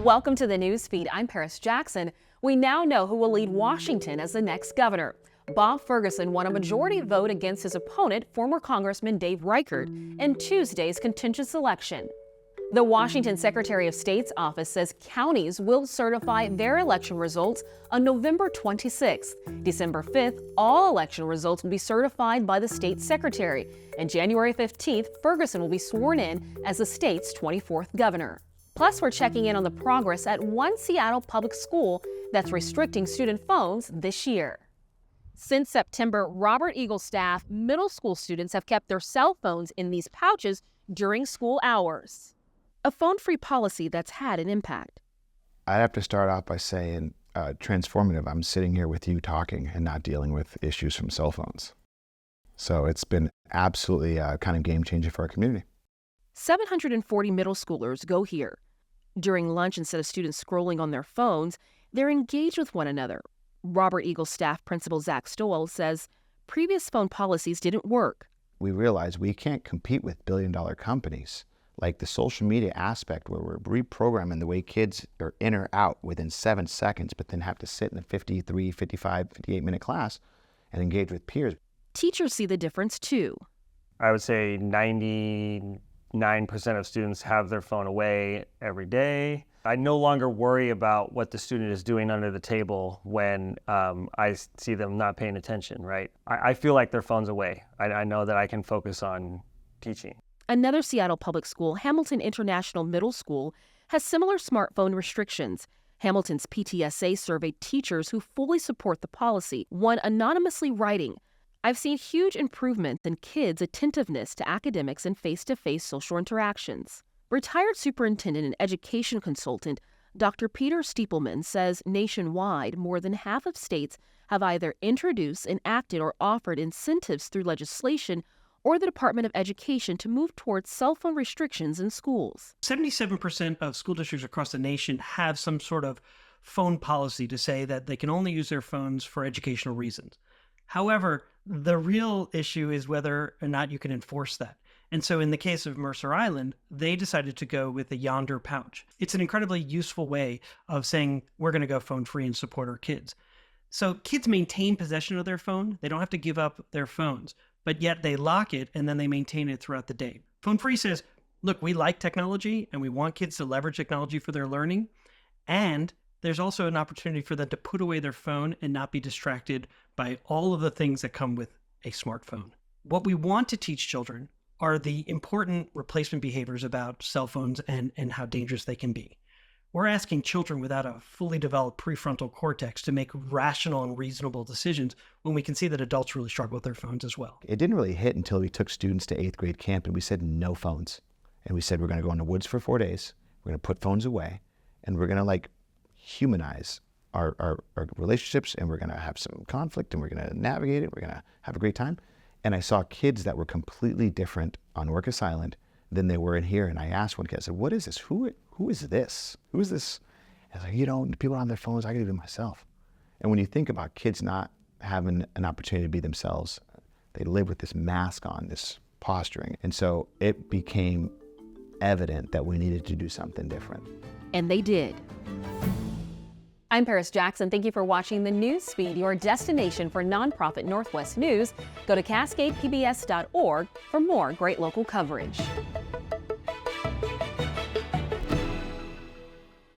Welcome to the Newsfeed. I'm Paris Jackson. We now know who will lead Washington as the next governor. Bob Ferguson won a majority vote against his opponent, former Congressman Dave Reichert, in Tuesday's contentious election. The Washington Secretary of State's office says counties will certify their election results on November 26th. December 5th, all election results will be certified by the state secretary. And January 15th, Ferguson will be sworn in as the state's 24th governor. Plus, we're checking in on the progress at one Seattle public school that's restricting student phones this year. Since September, Robert Eagle staff middle school students have kept their cell phones in these pouches during school hours. A phone-free policy that's had an impact. I'd have to start off by saying transformative. I'm sitting here with you talking and not dealing with issues from cell phones. So it's been absolutely kind of game-changing for our community. 740 middle schoolers go here. During lunch, instead of students scrolling on their phones, they're engaged with one another. Robert Eagle staff principal Zach Stoll says previous phone policies didn't work. We realized we can't compete with billion-dollar companies. Like the social media aspect where we're reprogramming the way kids are in or out within 7 seconds, but then have to sit in a 53, 55, 58-minute class and engage with peers. Teachers see the difference too. I would say 99% of students have their phone away every day. I no longer worry about what the student is doing under the table when I see them not paying attention, right? I feel like their phone's away. I know that I can focus on teaching. Another Seattle public school, Hamilton International Middle School, has similar smartphone restrictions. Hamilton's PTSA surveyed teachers who fully support the policy, one anonymously writing, "I've seen huge improvements in kids' attentiveness to academics and face-to-face social interactions." Retired superintendent and education consultant Dr. Peter Stiepelman says nationwide, more than half of states have either introduced, enacted, or offered incentives through legislation or the Department of Education to move towards cell phone restrictions in schools. 77% of school districts across the nation have some sort of phone policy to say that they can only use their phones for educational reasons. However, the real issue is whether or not you can enforce that. And so in the case of Mercer Island, they decided to go with the Yonder pouch. It's an incredibly useful way of saying we're going to go phone free and support our kids. So kids maintain possession of their phone. They don't have to give up their phones, but yet they lock it and then they maintain it throughout the day. Phone Free says, look, we like technology and we want kids to leverage technology for their learning. And there's also an opportunity for them to put away their phone and not be distracted by all of the things that come with a smartphone. What we want to teach children are the important replacement behaviors about cell phones and how dangerous they can be. We're asking children without a fully developed prefrontal cortex to make rational and reasonable decisions when we can see that adults really struggle with their phones as well. It didn't really hit until we took students to 8th grade camp and we said no phones. And we said we're going to go in the woods for 4 days, we're going to put phones away, and we're going to humanize our relationships, and we're going to have some conflict, and we're going to navigate it, we're going to have a great time. And I saw kids that were completely different on Orcas Island than they were in here. And I asked one kid, I said, what is this? Who is this? Who is this? I was like, people on their phones, I can do it myself. And when you think about kids not having an opportunity to be themselves, they live with this mask on, this posturing. And so it became evident that we needed to do something different. And they did. I'm Paris Jackson. Thank you for watching the Newsfeed, your destination for nonprofit Northwest news. Go to CascadePBS.org for more great local coverage.